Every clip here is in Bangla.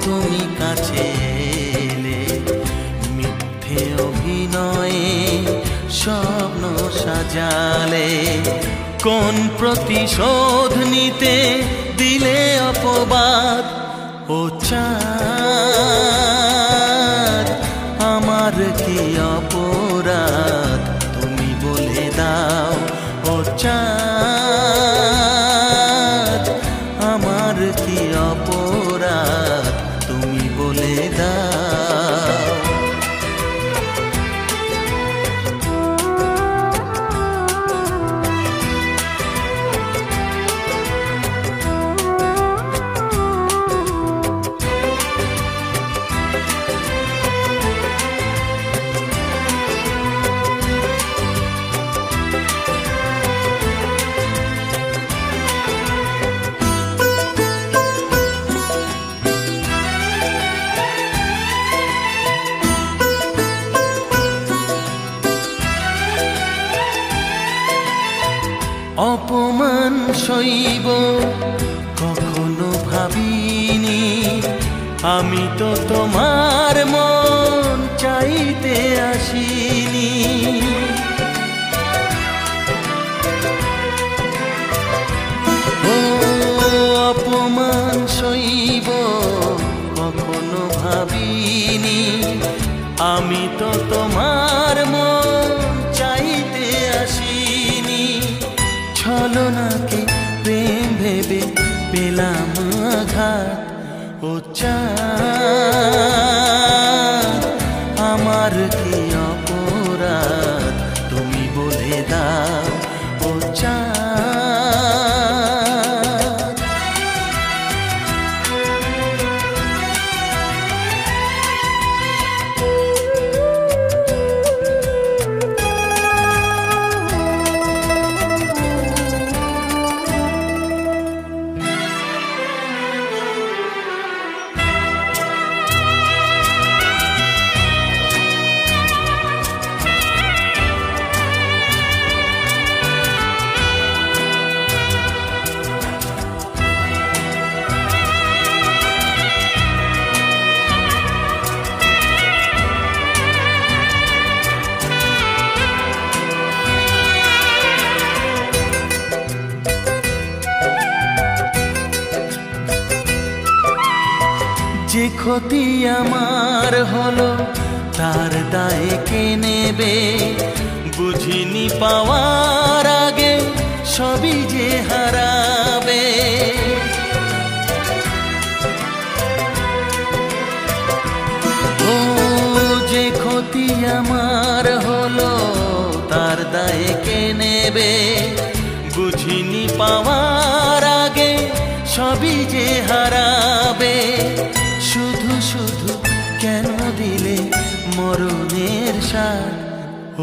তুমি কাছে এলে, মিথ্যে অভিনয়ে স্বপ্ন সাজালে, কোন প্রতিশোধ নিতে দিলে অপবাদ। ও চাঁদ, আমার কি অপরাধ তুমি বলে দাও। ও চাঁদ, আমার কি অপরাধ তুমি বলে দাও। অপমান সইব কখনো ভাবিনি, আমি তো তোমার মন চাইতে আসিনি। ও অপমান সইব কখনো ভাবিনি, আমি তো তোমার মন চাইতে আসিনি। ছলনাকে প্রেম ভেবে পেলাম আঘাত। ও চাঁদ, আমার কি অপরাধ তুমি বলে দাও। ও চাঁদ, যে ক্ষতি আমার হলো তার দায় কে নেবে, বুঝিনি পাওয়ার আগে সবই যে হারাবে। ও যে ক্ষতি আমার হলো তার দায় কে নেবে, বুঝিনি পাওয়ার আগে সবই যে হারাবে। শুধু শুধু কেন দিলে মরণের স্বাদ।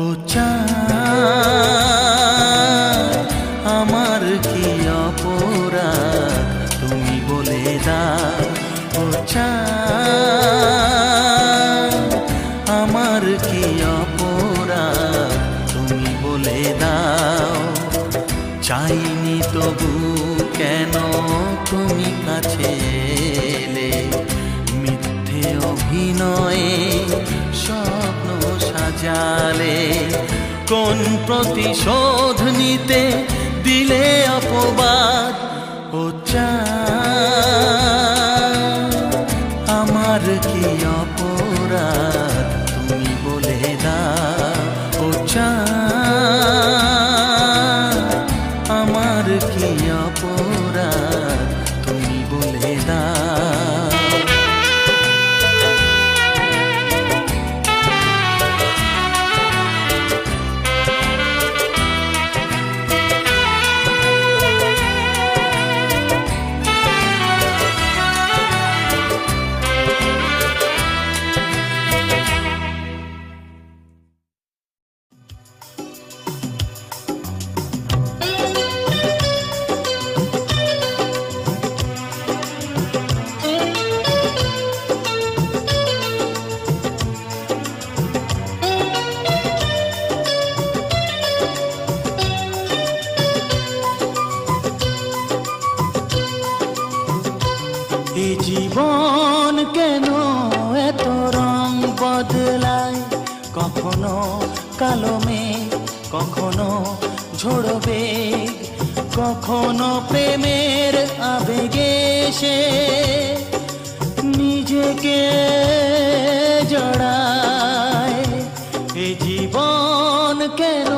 ও চাঁদ, আমার কি অপরাধ তুমি বলে দাও। ও চাঁদ, আমার কি অপরাধ তুমি বলে দাও। চাইনি তবু কেন তুমি কাছে এলে, মিথ্যে অভিনয়ে স্বপ্ন সাজালে, কোন প্রতিশোধ নিতে দিলে অপবাদ। ও চাঁদ, আমার কি অপরাধ তুমি বলে দাও। ও চাঁদ, আমার কি অপরাধ তুমি বলে দাও। জীবন কেন এত রং বদলায়, কখনো কালো মেঘ, কখনো ঝোড়ো বেগ, কখনো প্রেমের আবেগে সে নিজেকে জড়ায়। এই জীবন কেন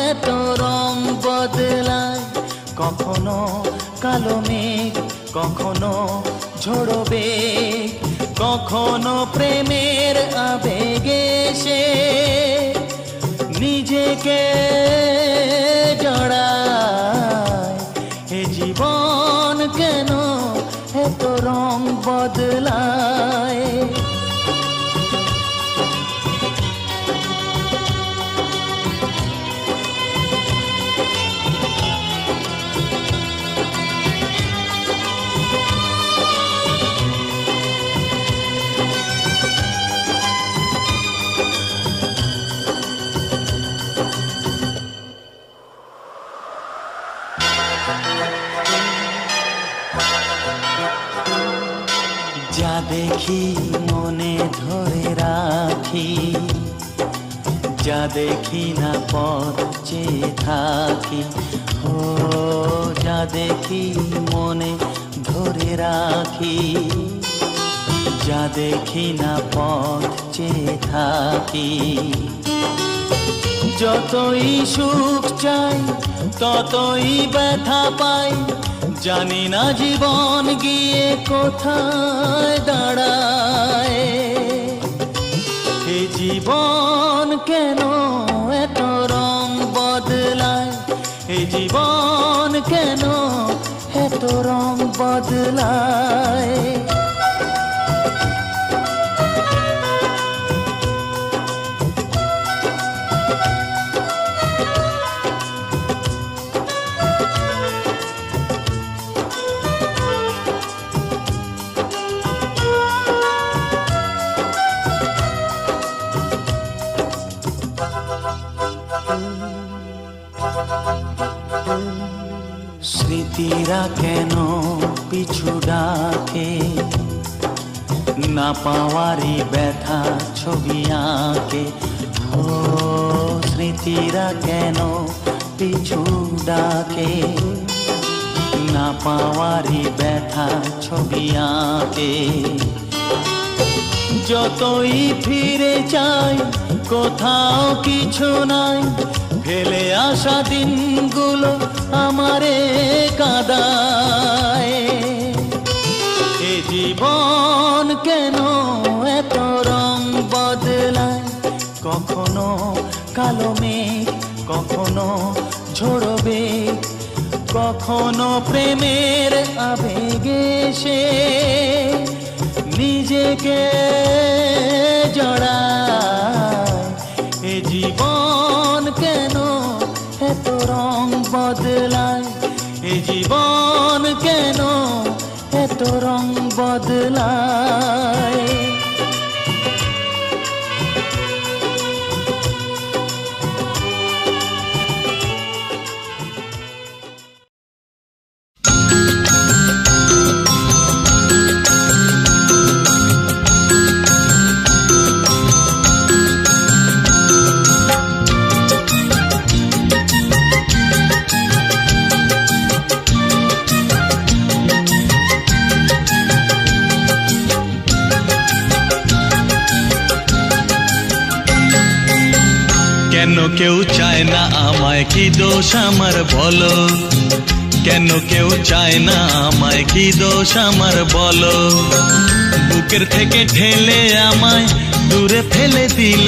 এত রং বদলায়, কখনো কালো মেঘ, কখনো ঝোড়ো বেগ, কখনো প্রেমের আবেগে সে নিজেকে জড়ায়। এ জীবন কেন এত রং বদলায়। যা দেখি মনে ধরে রাখি, যা দেখি না পথ চেয়ে থাকি। ও যা দেখি মনে ধরে রাখি, যা দেখি না পথ চেয়ে থাকি। যতই সুখ চাই ততই ব্যথা পাই, জানি না জীবন গিয়ে কোথায় দাঁড়ায়। এই জীবন কেন এত রং বদলায়, এই জীবন কেন এত রং বদলায়। স্মৃতিরা কেন পিছু ডাকে, না পাওয়ারই ব্যথা ছবি আঁকে। ও স্মৃতিরা কেন পিছু ডাকে, না পাওয়ারই ব্যথা ছবি আঁকে। যতই ফিরে চাই কোথাও কিছু নাই, ফেলে আসা দিনগুলো আমারে কাঁদায়। এ জীবন কেন এত রং বদলায়, কখনো কালো মেঘ, কখনো ঝোড়ো বেগ, কখনো প্রেমের আবেগে সে নিজেকে জড়ায়। এ জীবন কেন এত রং বদলায়, এ জীবন কেন এত রং বদলায়। কেন কেউ চায় না আমায়, কি দোষ আমার বলো। কেন কেউ চায় না আমায়, কি দোষ আমার বলো। বুকের থেকে ঠেলে আমায় দূরে ফেলে দিল,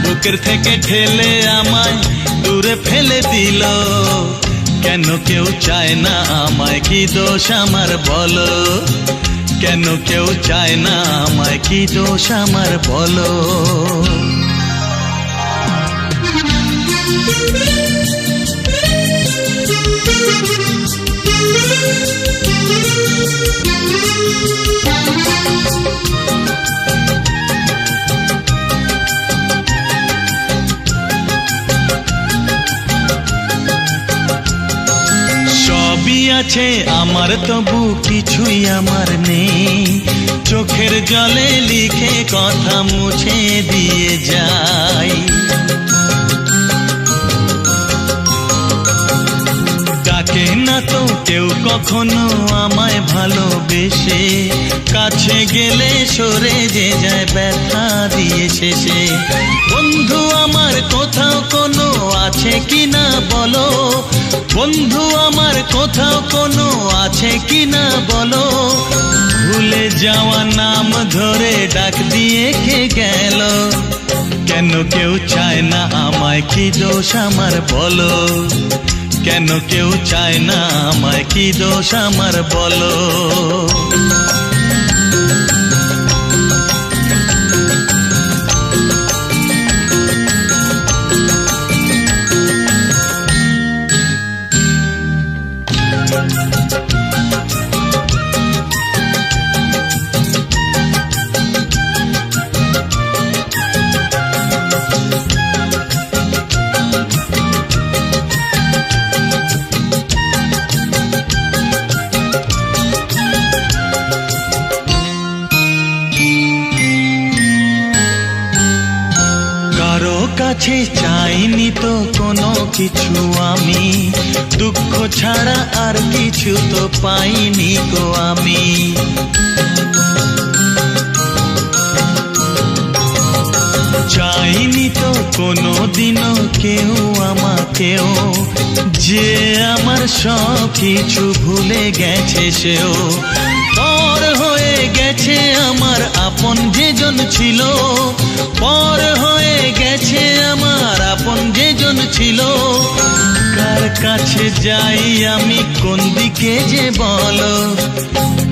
বুকের থেকে ঠেলে আমায় দূরে ফেলে দিল। কেন কেউ চায় না আমায়, কি দোষ আমার বলো। কেন কেউ চায় না আমায়, কি দোষ আমার বলো। সবই আছে আমার, তবু কিছুই আমার নেই। চোখের জলে লিখে কথা মুছে দিয়ে যাই। ডাকে না তো কেউ কখনো আমায় ভালোবেসে, কাছে গেলে সরে যে যায় ব্যথা দিয়ে শেষে। বন্ধু আমার কোথাও কোনো আছে কিনা বলো, বন্ধু আমার কোথাও কোনো আছে কিনা বলো। ভুলে যাওয়া নাম ধরে ডাক দিয়ে কে গেল, কেন কেউ চায় না আমায়, কি দোষ আমার বলো। কেন কেউ চায় না আমায়, কি দোষ আমার বলো। কাছে চাইনি তো কোনো কিছু আমি, দুঃখ ছাড়া আর কিছু তো পাইনি গো আমি। চাইনি তো কোনো দিনও কেউ আমাকেও, যে আমার সব কিছু ভুলে গেছে সেও। পর হয়ে গেছে আমার আপন যেজন ছিল, পর হয়ে গেছে আমার আপন যেজন ছিল। কার কাছে যাই আমি, কোন দিকে যে বলো।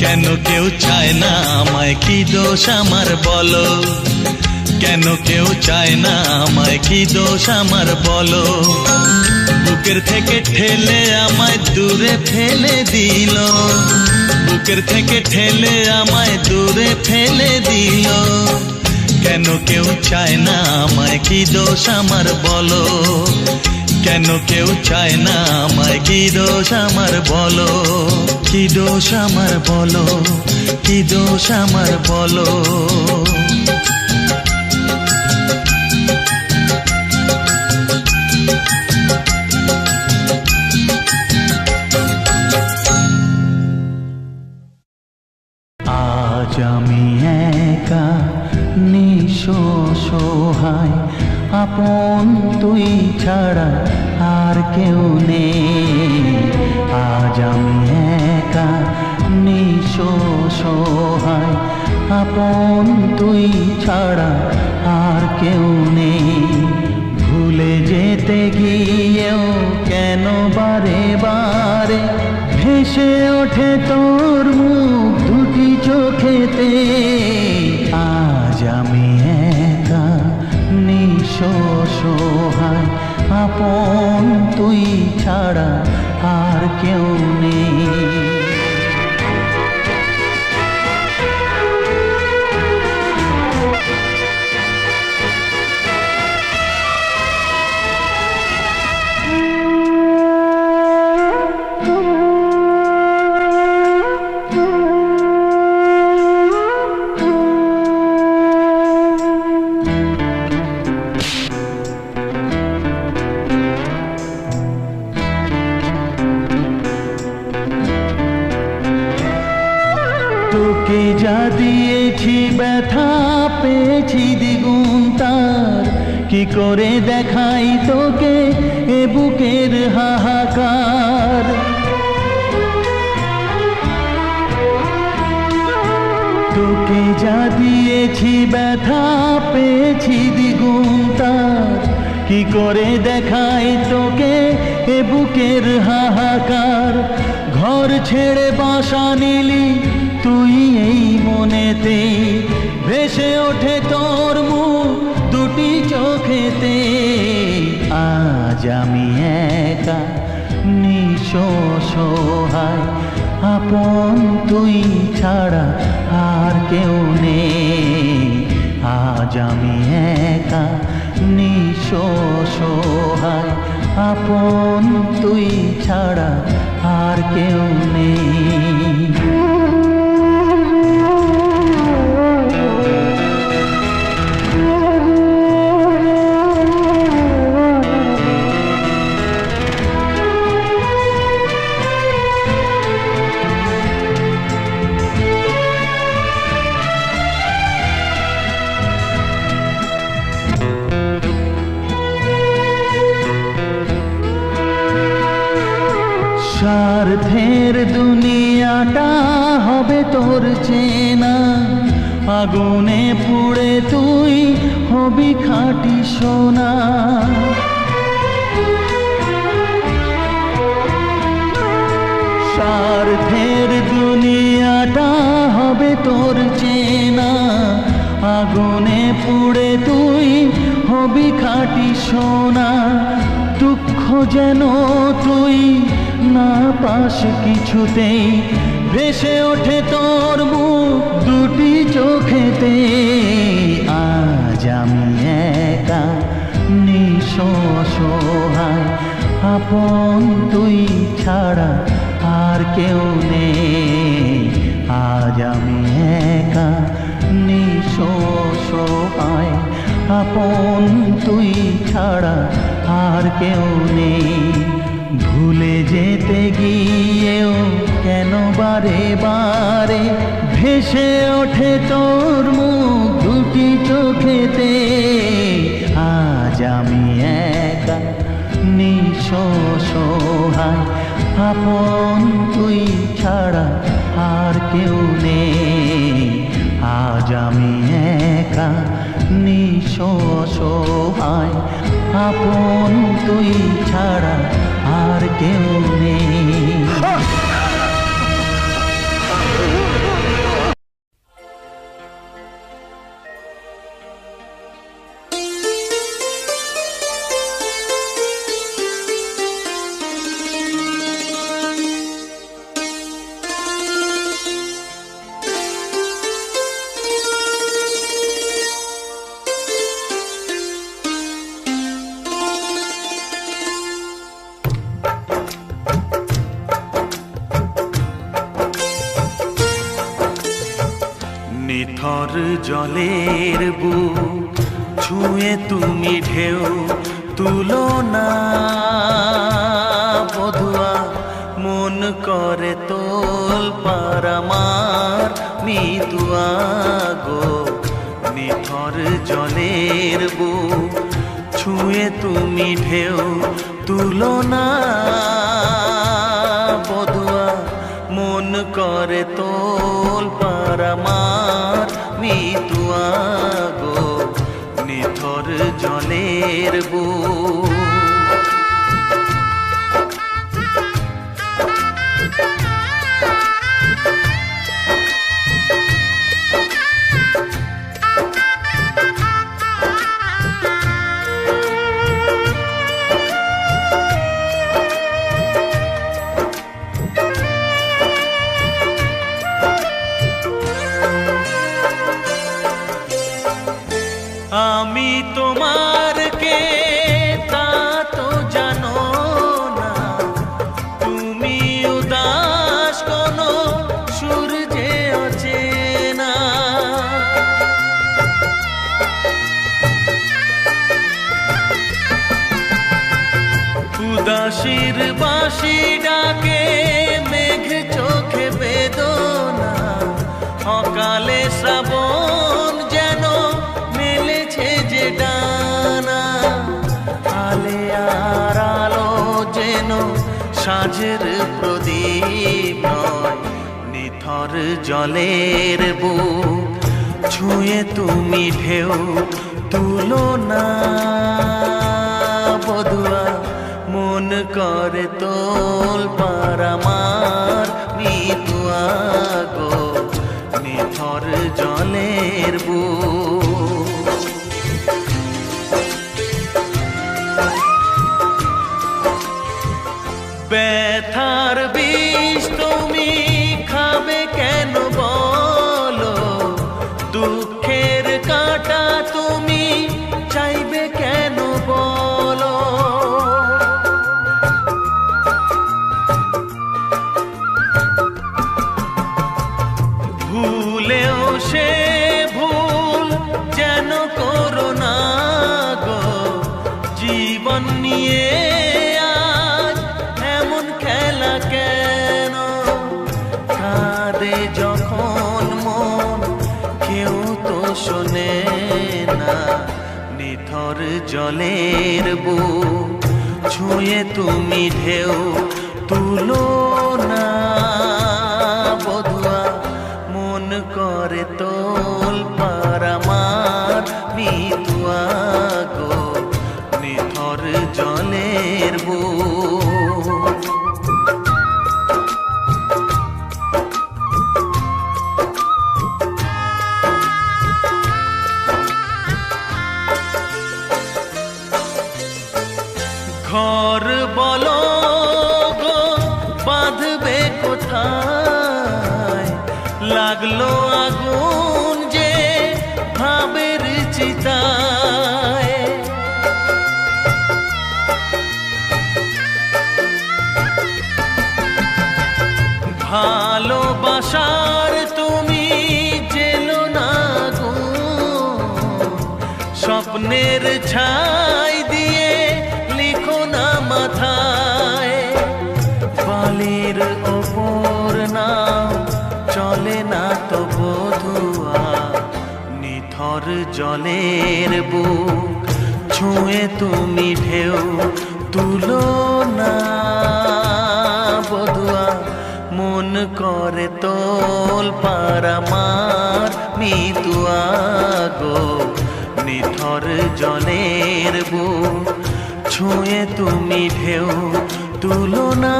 কেন কেউ চায় না আমায়, কি দোষ আমার বলো। কেন কেউ চায় না আমায়, কি দোষ আমার বলো। বুকের থেকে ঠেলে আমায় দূরে ফেলে দিল, বুকের থেকে ঠেলে আমায় দূরে ফেলে দিল। কেন কেউ চায় না আমায়, কি দোষ আমার বলো। কেন কেউ চায় না আমায়, কি দোষ আমার বলো। কি দোষ আমার বলো, কি দোষ আমার বলো। আজ আমি একা নিঃস্ব সহায়, আপন তুই ছাড়া আর কেউ নেই। আজ আমি একা নিঃস্ব সহায়, আপন তুই ছাড়া আর কেউ নেই। ভুলে যেতে গিয়েও কেন বারে বারে ভেসে ওঠে তোর মুখ দুটি চোখেতে। আজ আমি একা নিঃস্ব সহায়, আপন তুই ছাড়া আর কেউ নেই। তোকে যা দিয়েছি ব্যথা পেয়েছি দ্বিগুণ তার, কি করে দেখাই তোকে এ বুকের হাহাকার। তোকে যা দিয়েছি ব্যথা পেয়েছি দ্বিগুণ তার, কি করে দেখাই তোকে এ বুকের হাহাকার। ঘর ছেড়ে বাসা নিলি তুই এই মনেতে, ভেসে ওঠে তোর মুখ দুটি চোখেতে। আজ আমি একা নিঃস্ব সহায়, আপন তুই ছাড়া আর কেউ নেই। আজ আমি একা নিঃস্ব সহায়, আপন তুই ছাড়া আর কেউ নেই। তোর চেনা, আগুনে পুড়ে তুই হবি খাঁটি সোনা। স্বার্থের দুনিয়াটা হবে তোর চেনা, আগুনে পুড়ে তুই হবি খাঁটি সোনা। দুঃখ যেন তুই না পাস কিছুতেই, ভেসে ওঠে তোর মুখ দুটি চোখেতে। আজ আমি একা নিঃস্ব অসহায়, আপন তুই ছাড়া আর কেউ নেই। আজ আমি একা নিঃস্ব অসহায়, আপন তুই ছাড়া আর কেউ নেই। ভুলে যেতে গিয়েও কেন বারে বারে ভেসে ওঠে তোর মুখ দুটি চোখেতে। আজ আমি একা নিঃস্ব অসহায়, আপন তুই ছাড়া আর কেউ নেই। আজ আমি একা নিঃস্ব অসহায়, আপন তুই ছাড়া আর কেউ নেই। নিথর জলের বুক ছুঁয়ে তুমি ঢেউ তুলো না বধুয়া, মন করে তোল পার আমার মিতুয়া গো। নিথর জলের বুক ছুঁয়ে তুমি ঢেউ তুলো না বধুয়া, মন করে তোল পার আমার মিতুয়া গো। নিথর জলের বুক আমি তোমার কে তা তো জানো না, তুমি উদাস কোনো সূর্যে অচেনা। উদাসীর বাঁশি ডাকে মেঘ চোখে বেদনা, অকালে শ্রাবণ যেন মেলেছে যে ডানা। আলে আর আলো যেন সাঁঝের প্রদীপ নয়, নিথর জলের বুক ছুঁয়ে তুমি ঢেউ তুলো না বধুয়া, মন করে তোল পার আমার মিতুয়া গো। নিথর জলের বুক ব্যথার বিষ তুমি খাবে কেন বলো, দুঃখের কাঁটা তুমি চাইবে কেন বলো। ভুলেও সে ভুল যেন করো না গো, জীবন নিয়ে আজ এমন খেলা কেন। কাঁদে যখন মন কেউ তো শোনে না, নিথর জলের বুক ছুঁয়ে তুমি ঢেউ তুলো না বধুয়া, করে তোল পার আমার মিতুয়া গো নিথর জলের বুক। ঘর বলো গো বাঁধবে কোথায়, লাগলো আগুন যে ভাবের চিতায়। ভালোবাসার তুমি জেলো না গো, স্বপ্নের ছাই দিয়ে লিখো না মাথায়। বালির ওপর নাও চলে না তো বধুয়া, নিথর জলের বুক ছুঁয়ে তুমি ঢেউ তুলো না বধুয়া। মন করে তোল পার আমার মিতুয়া গো নিথর জলের বুক ছুঁয়ে তুমি ঢেউ তুলো না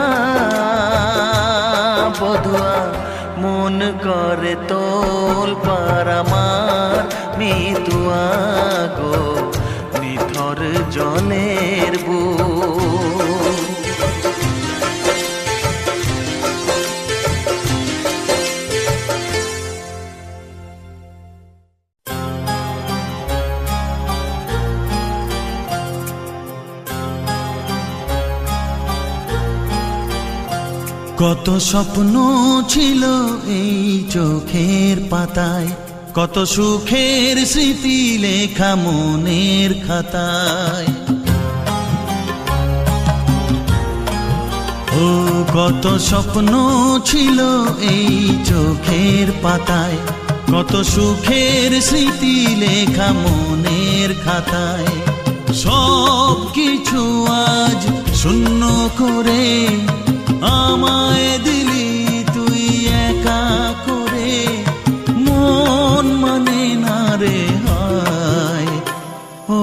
বধুয়া। মন করে তোল পার আমার মিতুয়া গো নিথর জলের বুক। কত স্বপ্ন ছিল এই চোখের পাতায়, কত সুখের স্মৃতি লেখা মনের খাতায়। ও কত স্বপ্ন ছিল এই চোখের পাতায়, কত সুখের স্মৃতি লেখা মনের খাতায়। সব কিছু আজ শূন্য করে আমায় দিলি তুই একা করে, মন মানে না রে হায়। ও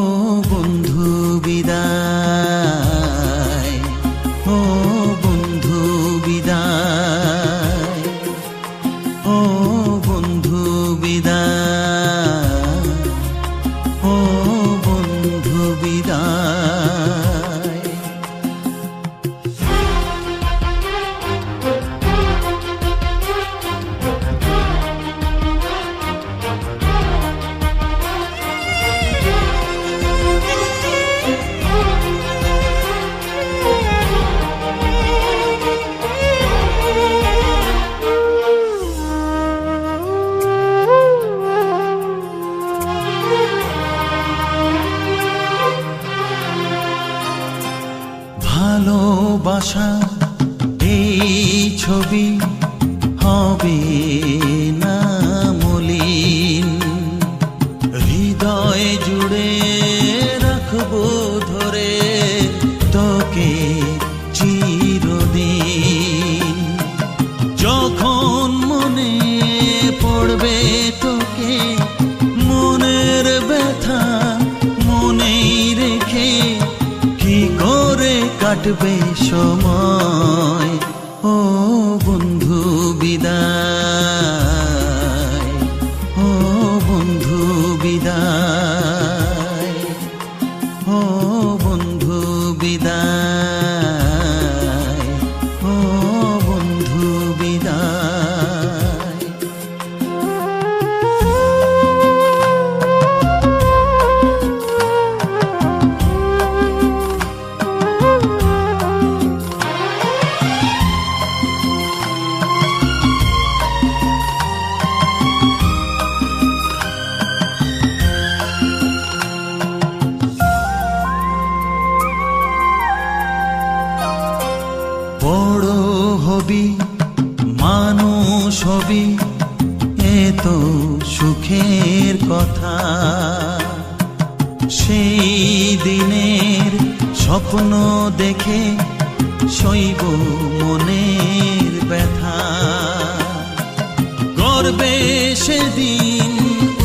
বন্ধু বিদায়, ও বন্ধু বিদায়, ও বন্ধু বিদায়, ও বন্ধু বিদায়। ভালোবাসা এই ছবি হবে না মলিন, হৃদয় জুড়ে রাখবো ধরে তোকে চিরদিন। যখন মনে পড়বে তোকে মনের ব্যথা মনেই রেখে কি করে কাটবে সময়। ও বন্ধু বিদায়, ও বন্ধু বিদায়, ও বন্ধু বিদায়, ও বন্ধু বিদায়। বড় হবি মানুষ হবি এত সুখের কথা, সেই দিনের স্বপ্ন দেখে সইব মনের ব্যথা। গর্বে সেদিন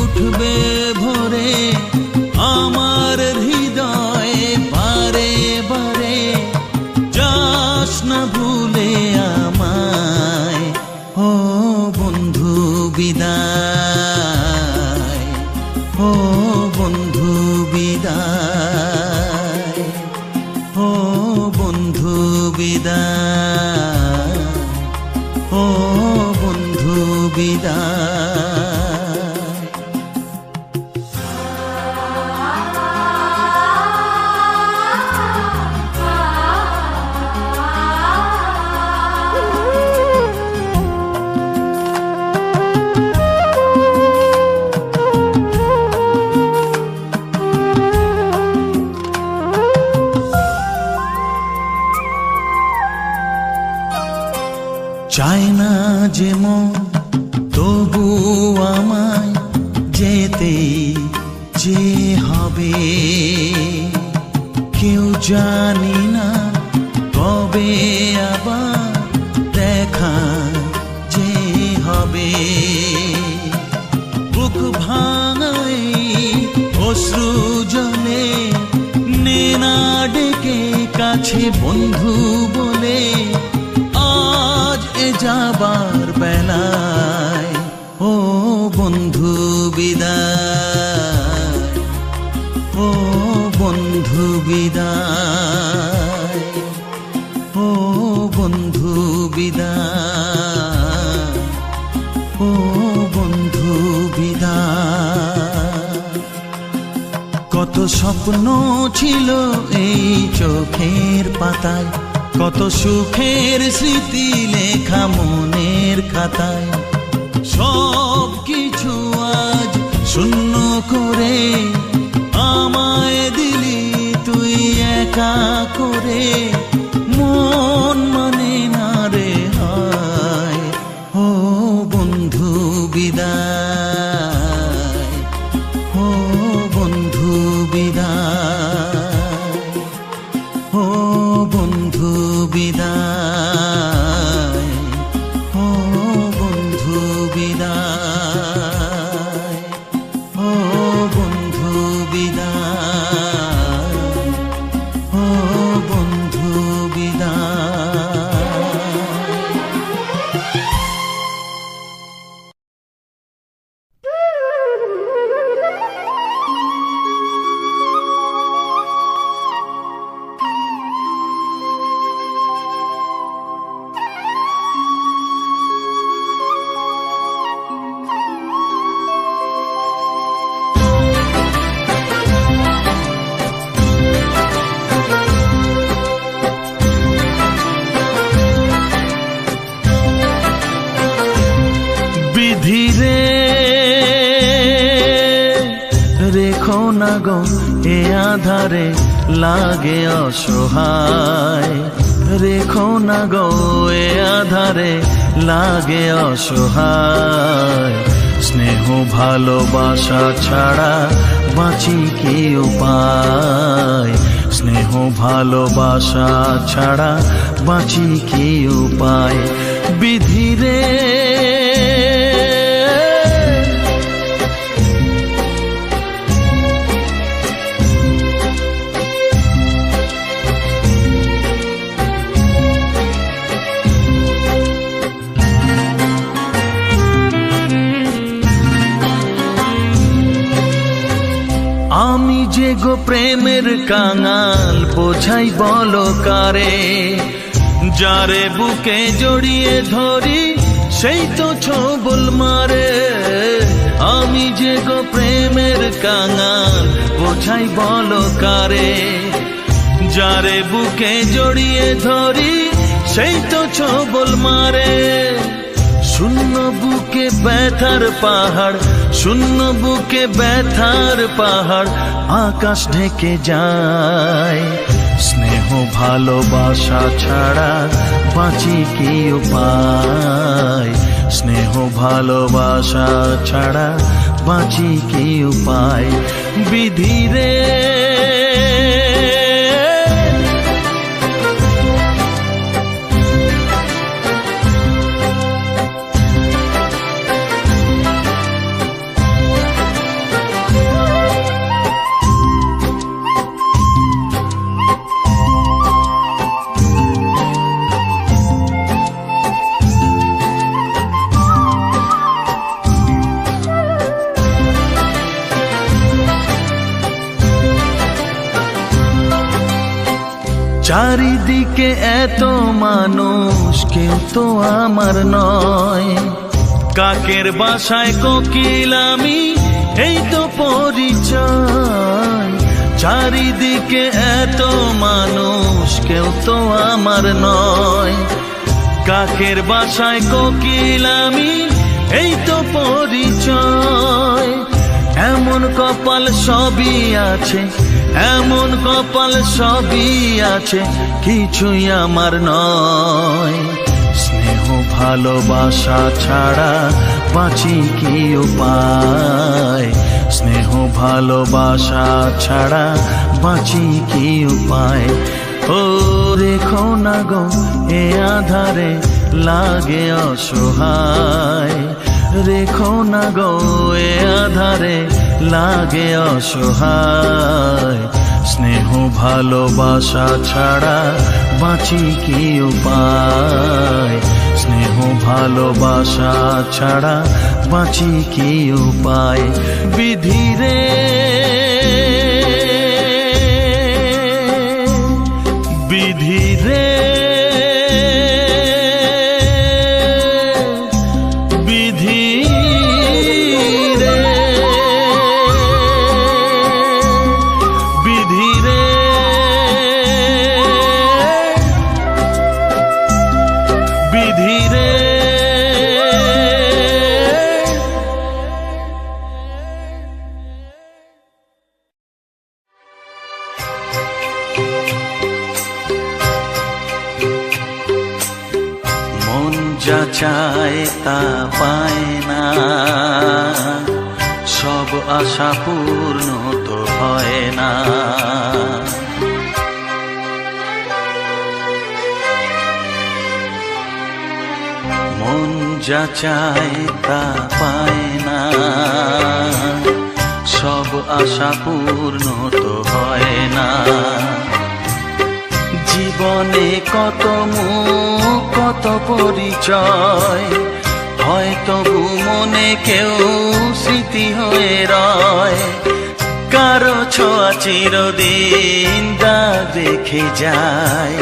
উঠবে ভোরে আমার হৃদয়ে বারে বারে, যাস না ভুলে আমায়। ও বন্ধু বিদায়, ও বন্ধু বিদায়, ও বন্ধু বিদায়, ও বন্ধু বিদায়। চায় না যে মন তবু আমায় যেতে যে হবে, কেউ জানি না কবে আবার দেখা যে হবে। বুক ভাঙাই অশ্রু জলে নে না ডেকে কাছে বন্ধু বলে, আজ এ যাবার বেলায়। ও বন্ধু বিদায়, ও বন্ধু বিদায়, ও বন্ধু বিদায়, ও বন্ধু বিদায়। কত স্বপ্ন ছিল এই চোখের পাতায়, কত সুখের স্মৃতি লেখা মনের খাতায়, সব কিছু আজ শূন্য করে আমায় দিলি তুই একা করে। মন মানে না রে হায়। ও বন্ধু বিদায়, ও বন্ধু বিদায়, ও বন্ধু বিদায়, ও বন্ধু বিদায়, ও বন্ধু বিদায়, ও বন্ধু বিদায়। বিধিরে রেখো না গো এ আধারে লাগে অসহায়, রেখো না গো এ আধারে লাগে অসহায়। স্নেহ ভালোবাসা ছাড়া বাঁচি কি উপায়, স্নেহ ভালোবাসা ছাড়া বাঁচি কি উপায়। বিধিরে আমি যে গো প্রেমের কাঙাল বোঝাই বলো কারে, যারে বুকে জড়িয়ে ধরি সেই তো ছোবল মারে। আমি যে গো প্রেমের কাঙাল বোঝাই বলো কারে, যারে বুকে জড়িয়ে ধরি সেই তো ছোবল মারে। শূন্য বুকে ব্যথার পাহাড়, শূন্য বুকে ব্যথার পাহাড় আকাশ ঢেকে যায়। স্নেহ ভালোবাসা ছাড়া বাঁচি কি উপায়, স্নেহ ভালোবাসা ছাড়া বাঁচি কি উপায়। বিধিরে চারিদিকে এত মানুষ, কেউ তো আমার নয়। কাকের বাসায় কোকিল আমি, এই তো পরিচয়। চারিদিকে এত মানুষ, কেউ তো আমার নয়। কাকের বাসায় কোকিল আমি, এই তো পরিচয়। এমন কপাল সবই আছে, এমন কপাল সবই আছে, কিছুই আমার নয়। স্নেহ ভালোবাসা ছাড়া বাঁচি কি উপায়? স্নেহ ভালোবাসা ছাড়া বাঁচি কি উপায়? ও রেখো না গো এ আধারে, লাগে অসহায়। রেখো না গো এ আধারে, লাগে অসহায়। স্নেহ ভালোবাসা ছাড়া বাঁচি কি উপায়? স্নেহ ভালোবাসা ছাড়া বাঁচি কি উপায়? বিধিরে বিধিরে যা চায় তা পায় না, সব আশা পূর্ণ তো হয় না। মন যা চায় তা পায় না, সব আশা পূর্ণ তো হয় না। জীবনে কত মুখ, কত পরিচয়, হয়তো মনে কেউ স্মৃতি হয়ে রয়। কারো ছোঁয়া চিরদিন দাগ রেখে যায়।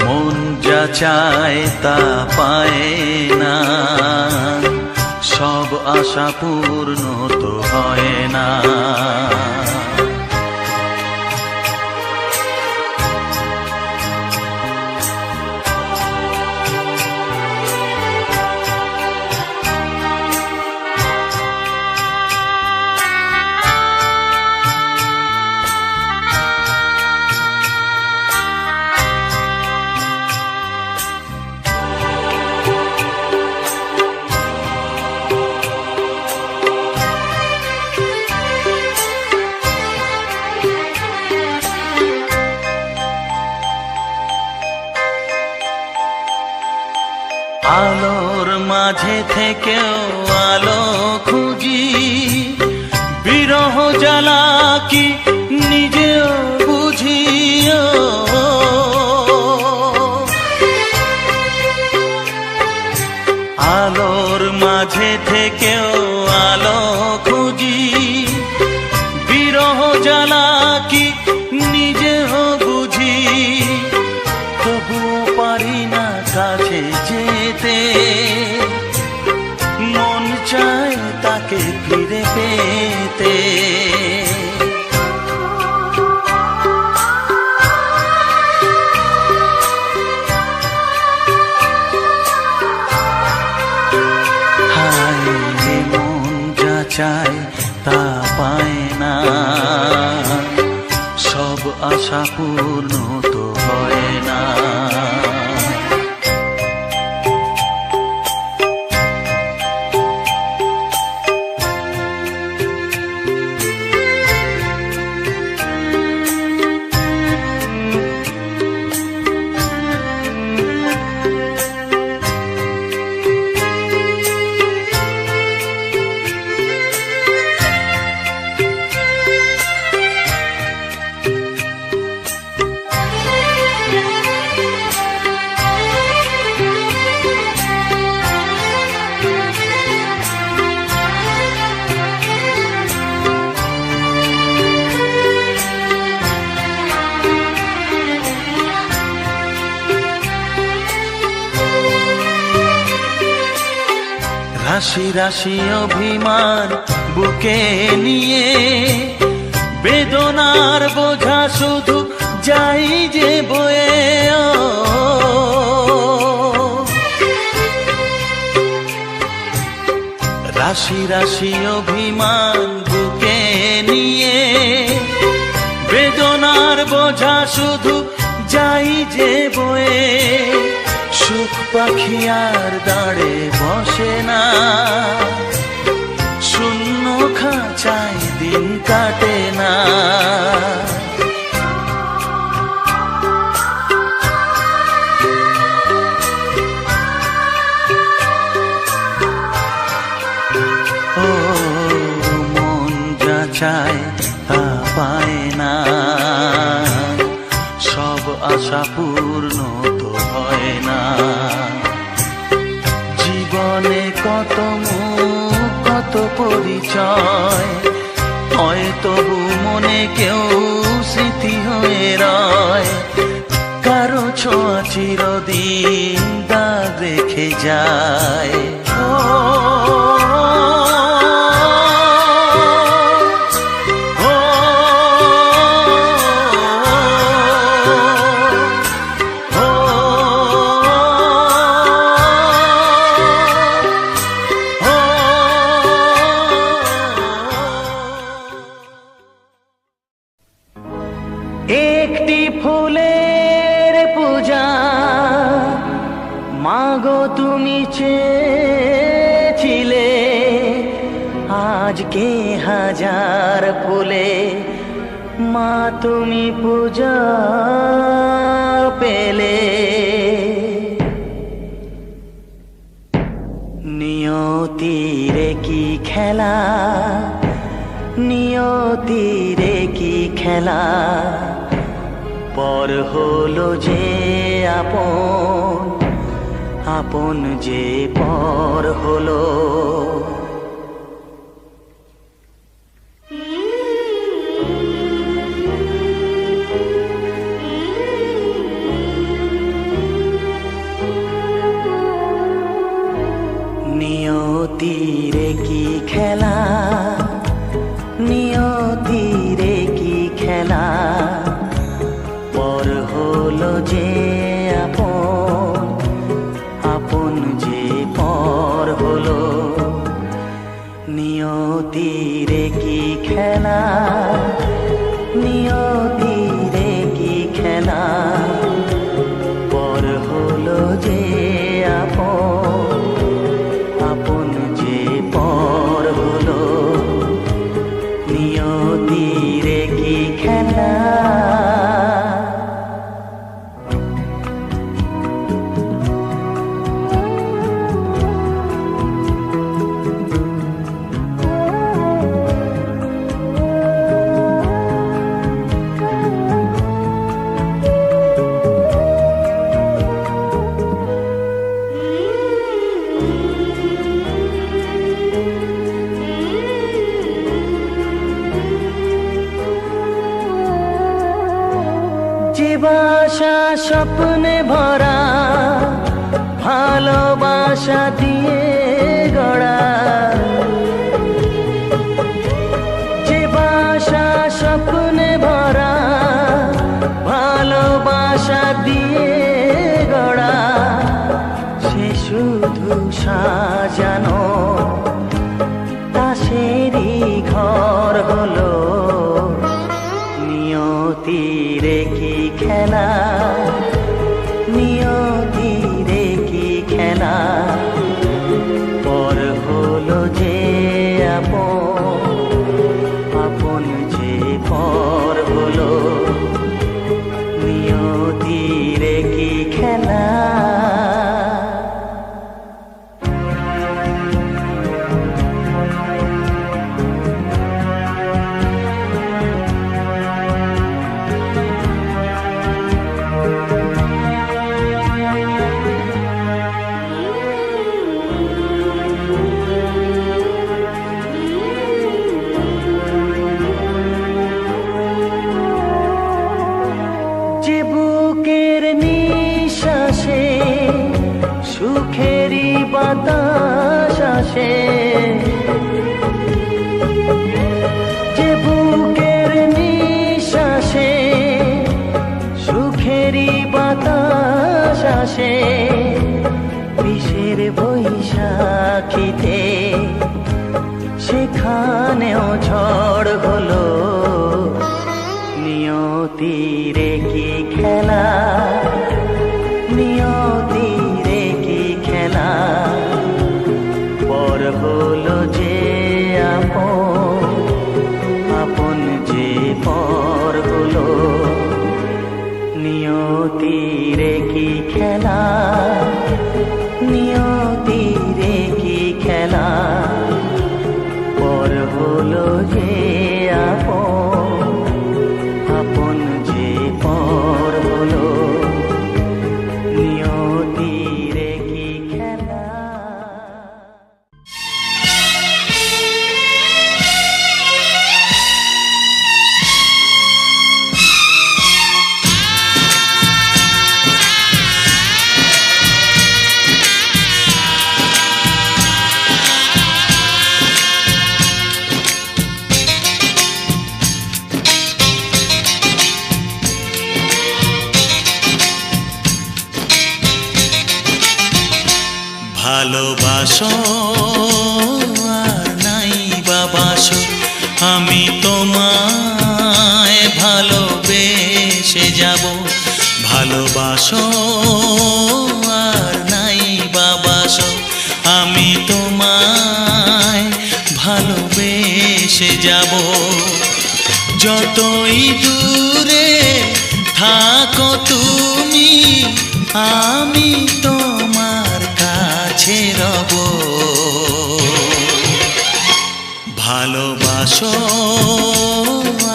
মন যা চায় তা পায় না, সব আশা পূর্ণ তো হয় না। আলোর মাঝে থেকেও আলো খুঁজি, বিরহ জ্বালা কি নিজেও বুঝিও। আলোর মাঝে থেকেও আলো খুঁজি, বিরহ জ্বালা কি নিজেও বুঝি। তবুও পারি না কাছে যেতে, মন চায় তাকে ফিরে পেতে। হায় মন যা চায় তা পায় না, সব আশা পূর্ণ তো হয় না। রাশি রাশি অভিমান বুকে নিয়ে বেদনার বোঝা শুধু যাই যে বয়ে রাশি রাশি অভিমান বুকে নিয়ে বেদনার বোঝা শুধু যাই যে বয়ে সুখ পাখি আর দাঁড়ে বসে না শূন্য খাঁচায় দিন কাটে না ও মন যা চায় তা পায় না সব আশা পূর্ণ তো হয় না জীবনে কত মুখ কত পরিচয় হয় তবু মনে কেউ স্মৃতি হয়ে রয় কারো ছোঁয়া চিরদিন দাগ রেখে যায় একটি ফুলের পূজা মাগো তুমি চেয়েছিলে আজকে হাজার ফুলে মা তুমি পূজা পেলে নিয়তিরে কি খেলা নিয়তিরে কি খেলা পর হলো যে আপন আপন যে পর হলো নিয়তিরে কি খেলা নিয়তিরে কি খেলা পর হলো যে আপন আপন যে পর হলো নিয়তিরে কি খেলা নিয়তিরে কি খেলা পর হলো যে আপন আপন যে পর হলো নিয়তিরে কি খেলা যে বাসা স্বপ্নে ভরা ভালোবাসা দিয়ে গড়া যে বাসা স্বপ্নে ভরা ভালোবাসা দিয়ে গড়া সে শুধু সাজানো তাসেরই ঘর হলো নিয়তিরে কি খেলা নিয়তিরে কি খেলা পর হলো যে আপন আপন যে পর হলো নিয়তিরে কি খেলা সুখেরই বাতাস ভাসে, যে বুকের নিঃশ্বাসে সুখেরই বাতাস আসে, বিষের বৈশাখীতে সেখানেও ঝড় হলো। নিয়তির কি খেলা, নিয়তির কি খেলা, পর হলো যে আপন, আপন যে পর হলো। নিয়তির কি খেলা, নিয়তির কি খেলা, পর হলো যে আপন, আপন যে পর হলো। নিয়তির কি খেলা। ভালোবাসো আর নাই বাবাসো, আমি তোমায় ভালোবেসে যাব। ভালোবাসো আর নাই বাবাসো, আমি তোমায় ভালোবেসে যাব। যতই দূরে থাকো তুমি, আমি তোমার কাছে রব। ভালোবাসো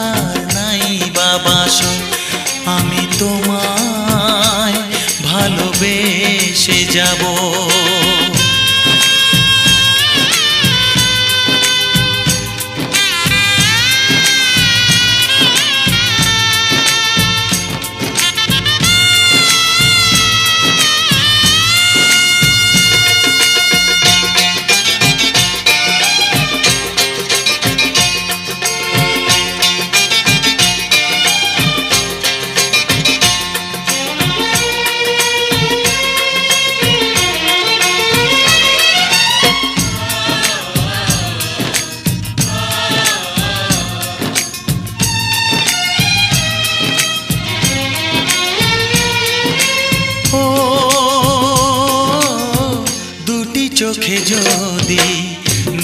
আর নাই বাবাসো, আমি তোমায় ভালোবেসে যাব। চোখে যদি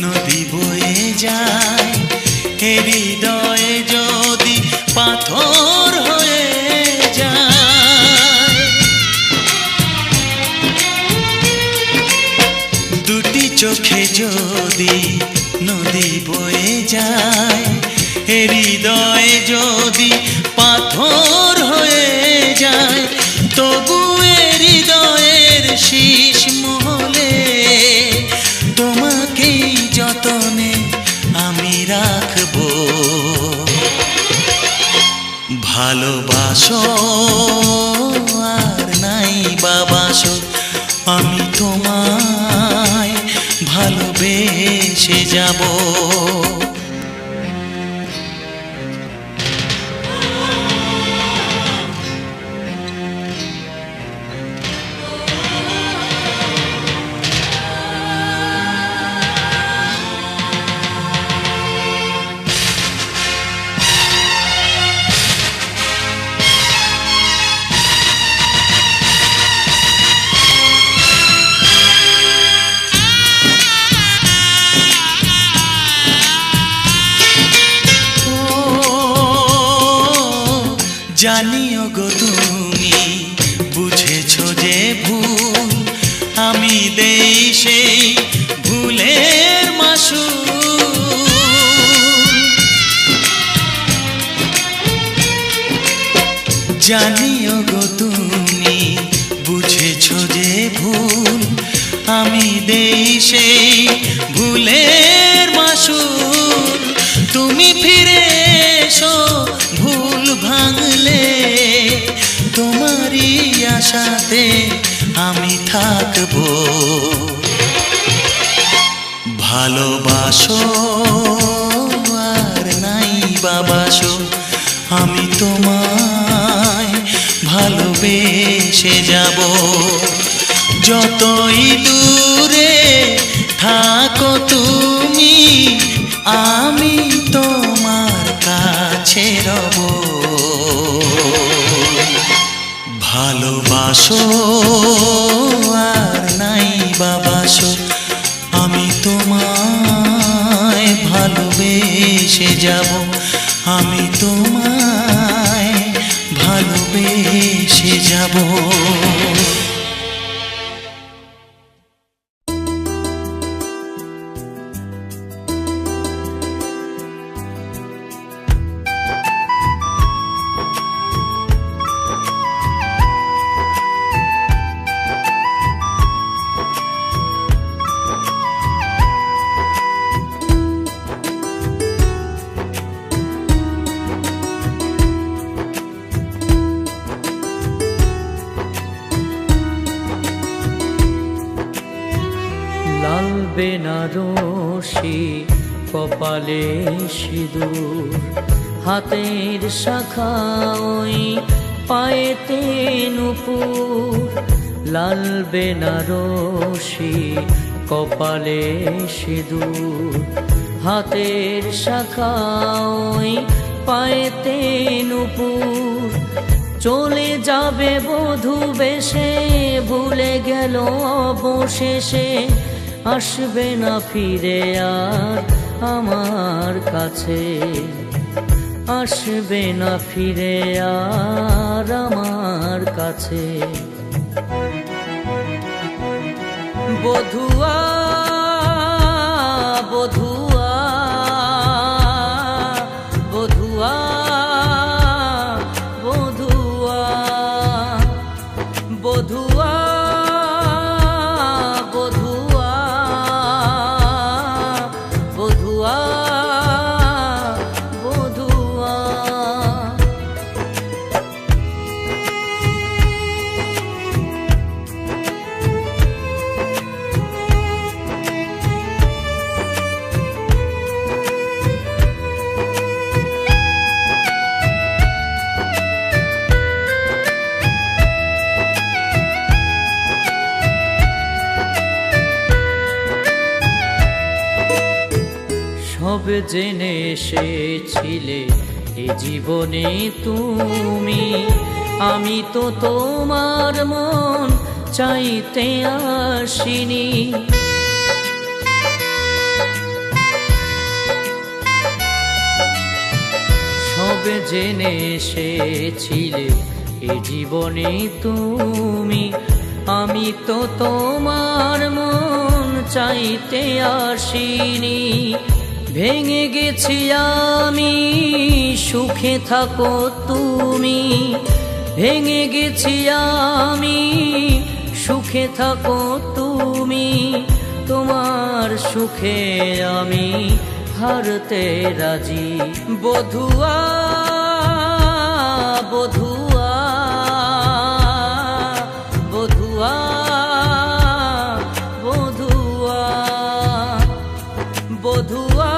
নদী বয়ে যায়, হৃদয়ে যদি পাথর হয়ে যায়। দুটি চোখে যদি নদী বয়ে যায়, হৃদয়ে যদি পাথর হয়ে যায়, তবু হৃদয়ের শীষ মহলে তোমাকেই যতনে আমি রাখবো। ভালোবাসো আর নাই বাবাসো, আমি তোমায় ভালোবেসে যাব। জানিও গো তুমি বুঝেছো যে ভুল, আমি দেই সেই ভুলের মাসুল। জানিও গো তুমি বুঝেছো যে ভুল, আমি দেই সেই ভুলের মাসুল। তুমি ফিরে এসো ভুল ভাঙলে, তোমারই আশাতে আমি থাকবো। ভালোবাসো আর নাই বাবাসো, আমি তোমায় ভালোবেসে যাব। যতই দূরে থাকো তুমি, আমি তোমার কাছে রব। ভালোবাসো আর নাই বাবাসো, আমি তোমায় ভালোবেসে যাব। আমি তোমায় ভালোবেসে যাব। বেনারসি কপালে সিঁদুর, হাতের শাখা ওই পায়েতে নূপুর। লাল বেনারসি কপালে সিঁদুর, হাতের শাখা ওই পায়েতে নূপুর। চলে যাবে বধূ বেশে, ভুলে গেল অবশেষে, আসবে না ফিরে আর আমার কাছে, আসবে না ফিরে আর আমার কাছে। বধুয়া বধুয়া বধুয়া বধুয়া বধুয়া সব জেনে এসেছিলে এ জীবনে তুমি, আমি তো তোমার মন চাইতে আসিনি। সব জেনে এসেছিলে এ জীবনে তুমি, আমি তো তোমার মন চাইতে আসিনি। ভেঙে গেছি আমি, সুখে থাকো তুমি। ভেঙে গেছি আমি, সুখে থাকো তুমি। তোমার সুখে আমি হারতে রাজি। বধুয়া বধুয়া বধুয়া বধুয়া বধুয়া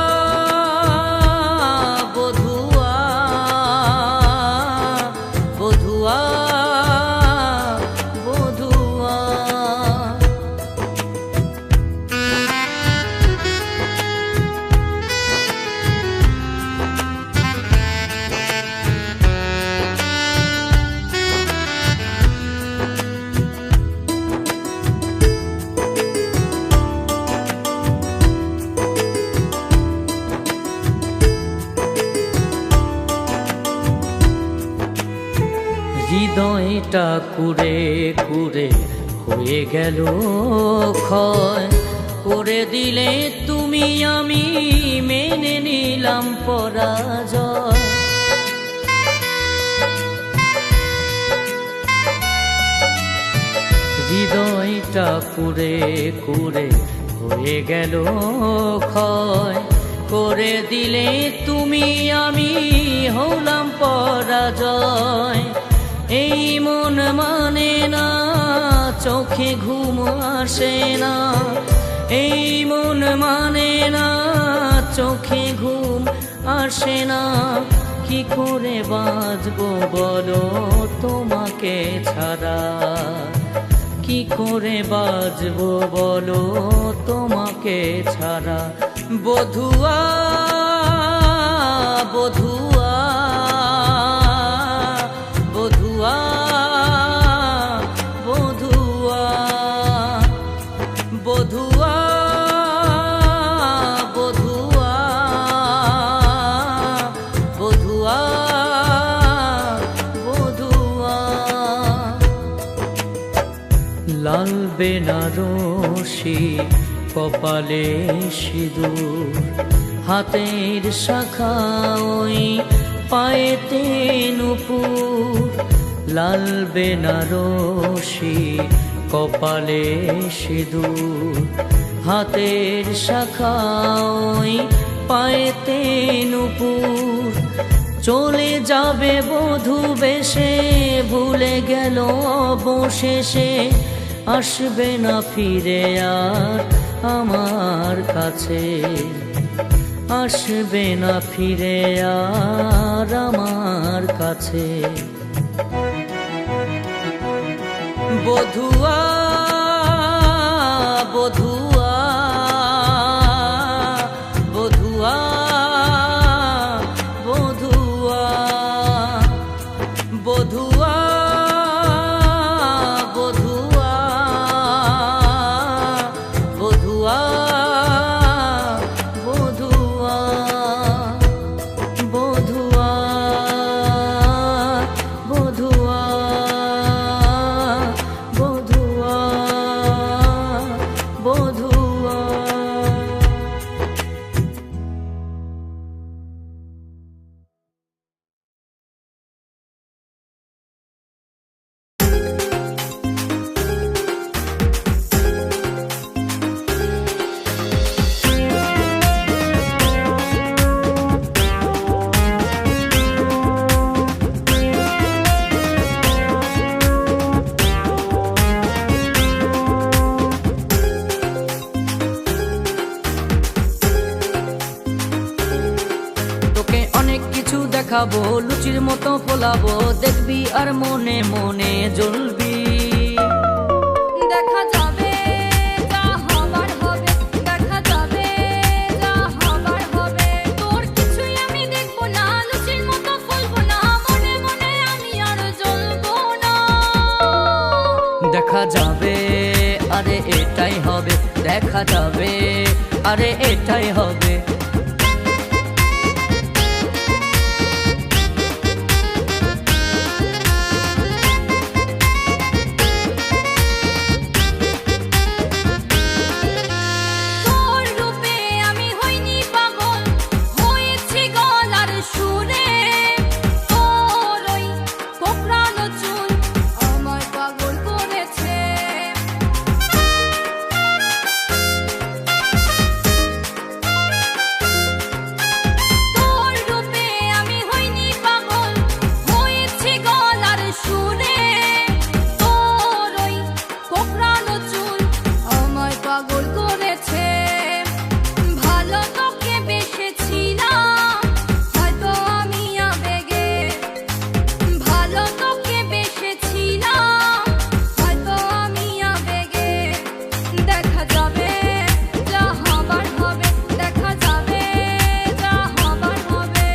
বধুয়া বধুয়া বধুয়া। হৃদয়টা কুরে কুরে হয়ে গেল ক্ষয়, করে দিলে তুমি আমি মেনে নিলাম পরাজয়। হৃদয়টা কুরে কুরে হয়ে গেল ক্ষয়, করে দিলে তুমি আমি হলাম পরাজয়। এই মন মানে না, চোখে ঘুম আসে না, এই মন মানে না, চোখে ঘুম আসে না, কি করে বাঁচবো বলো তোমাকে ছাড়া, কি করে বাঁচবো বলো তোমাকে ছাড়া। বধুয়া বধুয়া বধুয়া বধুয়া বধুয়া বধুয়া বধুয়া বধুয়া। লাল বেনারসি কপালে সিঁদুর, হাতের শাখা ওই পায়েতে নূপুর। লাল বেনারসি কপালে সিঁদুর, হাতের শাখা ওই পায়েতে নূপুর। চলে যাবে বধূ বেশে, ভুলে গেল অবশেষে, আসবে না ফিরে আর আমার কাছে, আসবে না ফিরে আর আমার কাছে। বধুয়া বধুয়া বধুয়া বধুয়া বধুয়া বধুয়া বধুয়া বধুয়া বধুয়া বধুয়া বধুয়া বধুয়া। তোকে অনেক কিছু দেখাবো, লুচির মতো ফোলাবো, দেখবি আর মনে মনে জ্বলবি। দেখা যাবে যা হবার হবে, দেখা যাবে যা হবার হবে। তোর কিছুই আমি দেখবো না, লুচির মতো ফুলবো না, মনে মনে আমি আর জ্বলবো না। দেখা যাবে আরে এটাই হবে, দেখা যাবে আরে এটাই হবে। তোর রূপে আমি হইনি পাগল, হয়েছি গলার সুরে। তোর ওই কোঁকড়ানো চুল আমায় পাগল করেছে। তোর রূপে আমি হইনি পাগল, হয়েছি গলার সুরে। তোর ওই কোঁকড়ানো চুল আমায় পাগল করেছে। ভালো তোকে বেসেছিলাম হয়তো আমি আবেগে, ভালো তোকে বেসেছিলাম হয়তো আমি আবেগে। দেখা যাবে যা হবার হবে, দেখা যাবে যা হবার হবে।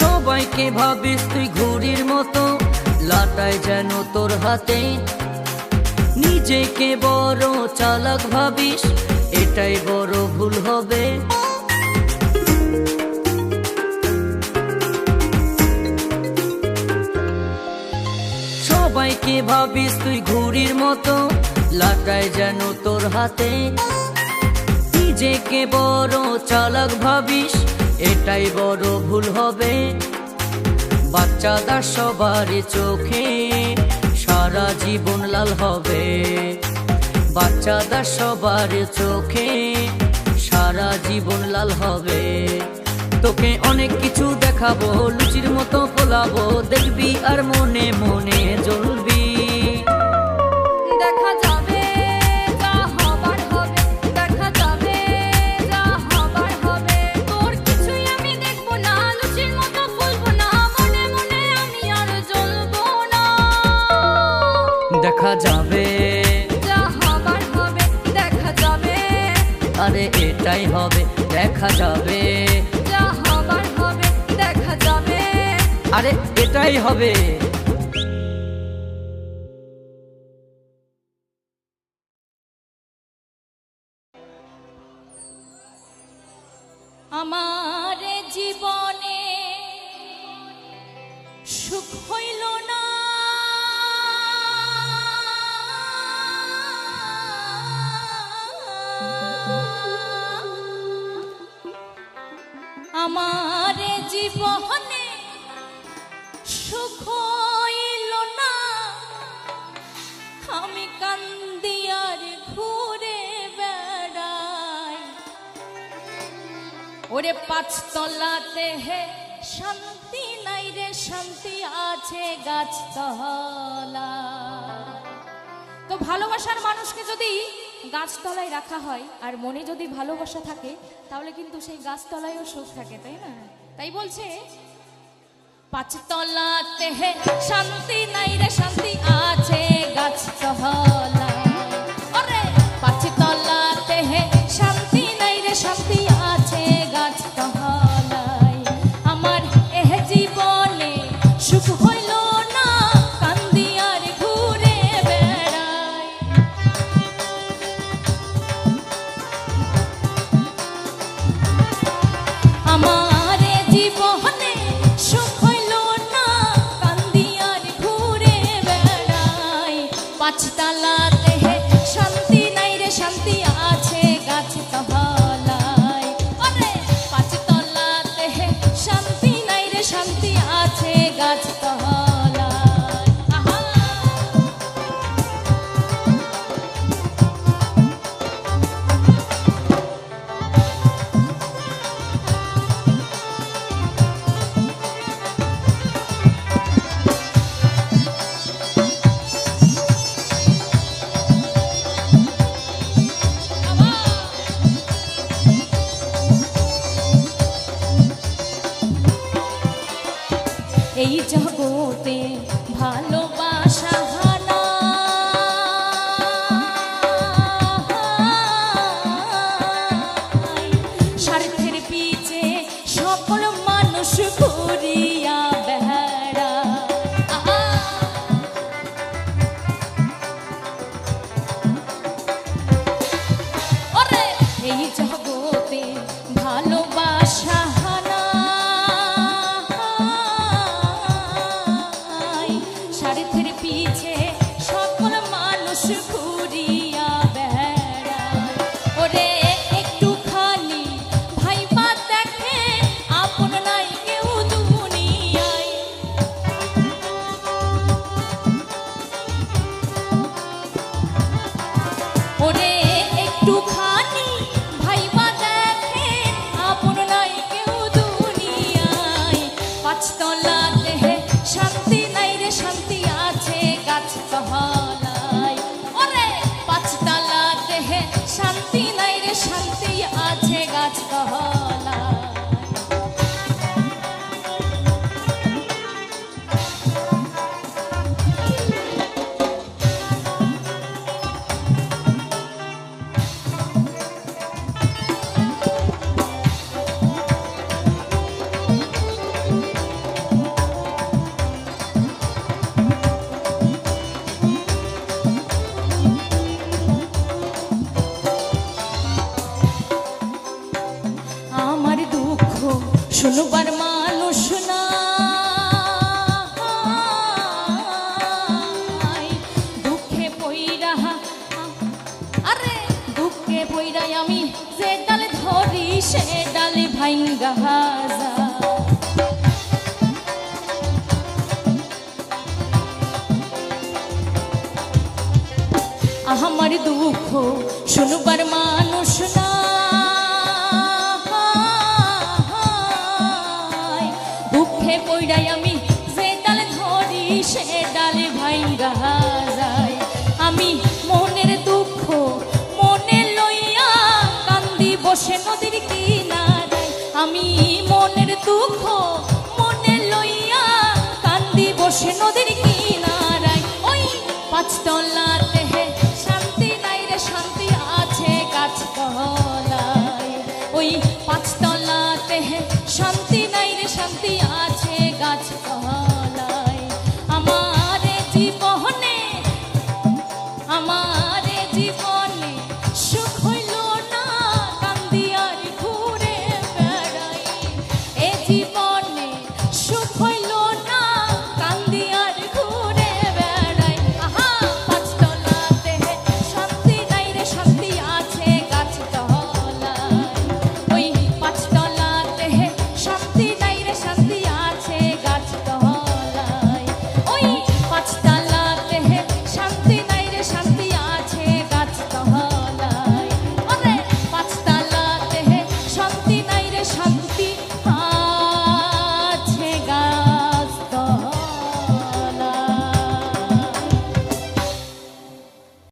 সবাইকে ভাবিস তুই ঘুড়ির মতো, লাটাই যেন তোর হাতে। নিজেকে বড় চালাক ভাবিস, এটাই বড় ভুল হবে। সবাইকে ভাবিস তুই ঘুড়ির মতো, লাটাই যেন তোর হাতে। নিজেকে বড় চালাক ভাবিস, এটাই বড় ভুল হবে। বাচ্চাদের সবার চোখে সারা জীবন লাল হবে। বাচ্চাদের সবার চোখে সারা জীবন লাল হবে। তোকে অনেক কিছু দেখাবো, লুচির মতো ফোলাবো, দেখবি আর মনে মনে জ্বলবি। দেখা যাবে যা হবার হবে, দেখা যাবে যা হবার হবে। তোর কিছুই আমি দেখবো না, লুচির মতো ফুলবো না, মনে মনে আমি আর জ্বলবো না। দেখা যাবে যা হবার হবে, দেখা যাবে। আরে এটাই হবে, দেখা যাবে। যা হবার হবে, দেখা যাবে। আরে এটাই হবে। আমার জীবনে সুখ হইল না, আমার জীবনে সুখ হইল না, আমি কান্দি আর ঘুরে বেড়াই। ওরে পাঁচতলাতে হে শান্তি নাই রে, শান্তি আছে গাছতলা। তো ভালোবাসার মানুষকে যদি গাছতলায় রাখা হয় আর মনে যদি ভালোবাসা থাকে, তাহলে কিন্তু সেই গাছতলায়ও সুখ থাকে, তাই না? তাই বলছে পাঁচতলাতে হে শান্তি নাই রে, শান্তি আছে গাছতলা। ওরে পাঁচতলাতে হে শান্তি নাই রে, শান্তি আছে গাছতলায়। আমার এহ জীবনে সুখ হইল না, কান্দি আর ঘুরে বেড়াই। আমার জীবনে সুখ হইল না, কান্দি আর ঘুরে বেড়াই। পাঁচতলাতে হে শান্তি নাই রে, শান্তি আছে গাছতলায়। আরে পাঁচতলাতে হে শান্তি নাই রে, শান্তি আছে গাছতলায়। আহা এই জগতে ভালোবাসা হানা, স্বার্থের পিছে সকল মানুষ ঘুরিয়া বেড়া। ওরে এই জগতে ভালোবাসা হানা, স্বার্থের পিছে সকল মানুষ ঘুরিয়া বেড়ায়। ওরে একটুখানি ভাইবা দেখে আপন নাই কেউ দুনিয়ায়। ওরে একটুখানি ভাইবা দেখে আপন নাই কেউ দুনিয়ায়। পাঁচতলাতে হে শান্তি নাই রে, শান্তি আছে গাছতলায়। ওরে পাঁচতলাতে হে শান্তি নাই রে, শান্তি আছে গাছতলায়। আমার দুঃখ শুনবার মানুষ নাই। দুঃখে পইড়াই আমি যে ডালে ধরি সে ডালে ভাইঙ্গা যায়। আমি মনের দুঃখ মনে লইয়া কান্দি বসে নদীর কিনারায়। আমি মনের দুঃখ মনে লইয়া কান্দি বসে নদীর কিনারায়। ওই পাঁচতলাতে শান্তি নাই রে, শান্তি আছে গাছতলায়। ওই পাঁচতলাতে শান্তি নাই রে, শান্তি আছে গাছ